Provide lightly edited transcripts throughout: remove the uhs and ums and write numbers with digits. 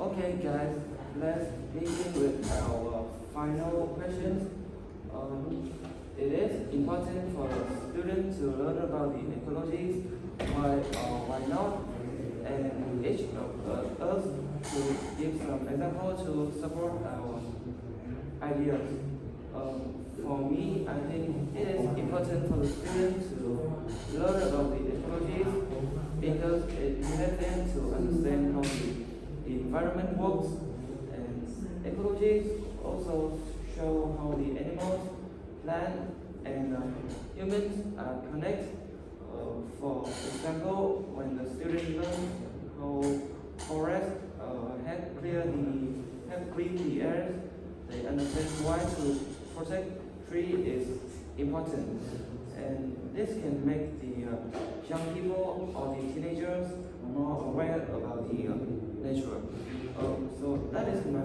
Okay, guys, let's begin with our final questions. It is important for students to learn about the ecologies. Why not? And each of us to give some example to support our ideas. For me, I think it is important for the students to learn about the ecologies because it helps them to understand how the environment works, and ecologies also show how the animals, plants, and humans are connected. For example, when the student learns how forests help clean the air, they understand why to protect tree is important. And this can make the young people or the teenagers more aware about the nature. So that is my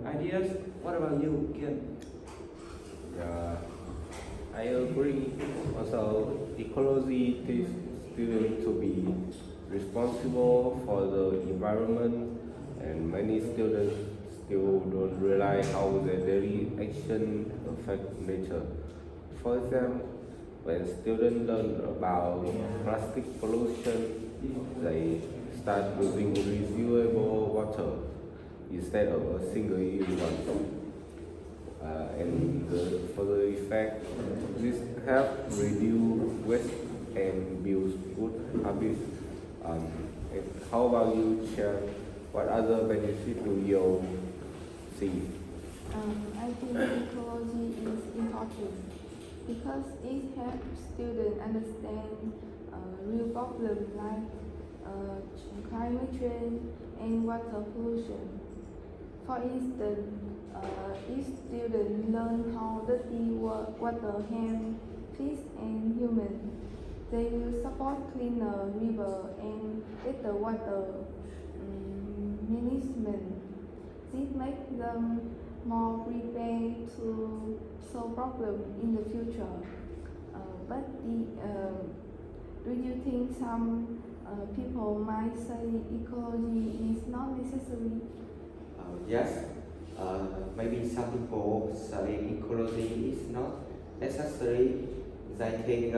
ideas. What about you, Ken? Yeah, I agree. Also, ecology teaches students to be responsible for the environment, and many students still don't realize how their daily action affect nature. For example, when students learn about plastic pollution, they start using reusable water instead of a single-use one. And the further effect, this help reduce waste and build good habits. Um, and how about you share what other benefit do you see? I think ecology is important because it helps students understand real problems like climate change and water pollution. For instance, if students learn how dirty water harms fish and humans, they will support cleaner river and better water management. This makes them more prepared to solve problems in the future. Do you think some people might say ecology is not necessary? Yes, maybe some people say ecology is not necessary. They think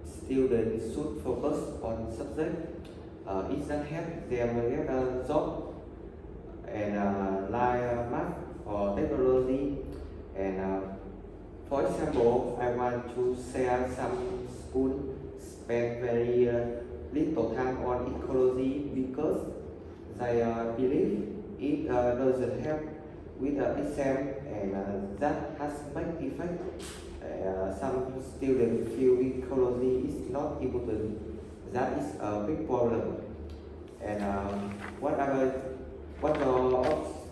students should focus on subject it that help them get a job and like math or technology. And for example, I want to share some school spend very little time on ecology because they believe it doesn't help with the exam, and that has made effect. Some students feel ecology is not important. That is a big problem. And what your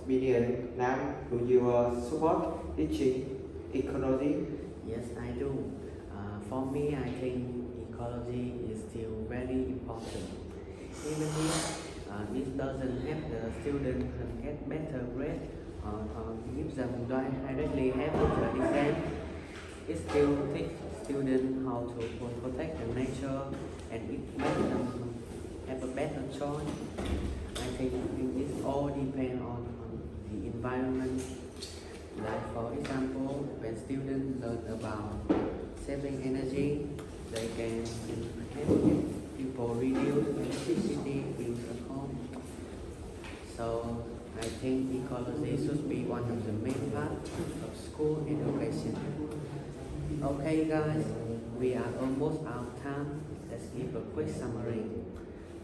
opinion now? Do you support teaching ecology? Yes, I do. For me, I think ecology is still very important. Even if it doesn't help the student get better grade or give them directly help with the exam, it still teaches students how to protect the nature, and it makes them have a better choice. I think it all depends on the environment. Like for example, when students learn about saving energy, they can help people reduce electricity use at home. So I think ecology should be one of the main parts of school education. Okay guys, we are almost out of time. Let's give a quick summary.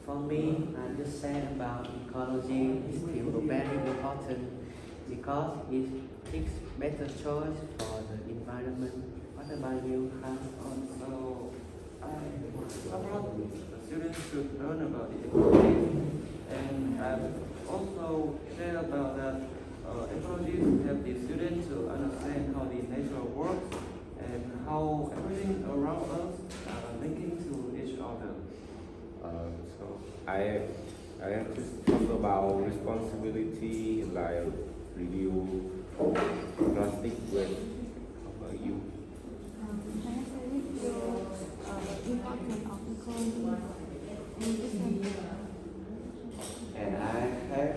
For me, I just said about ecology is still very important because it takes better choice for the environment. What about you, Hans? Also, I support the students should learn about the ecology, and I also share about that ecologies help the students to understand how the nature works and how everything around us are linking to each other. So I have to talk about responsibility, like reduce plastic waste. How about you? I say the importance of ecology and And I have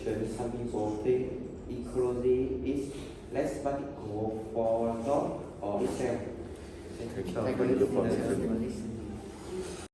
question, some people think ecology is less practical for God or itself. Thank you Thank for you your for listening. listening.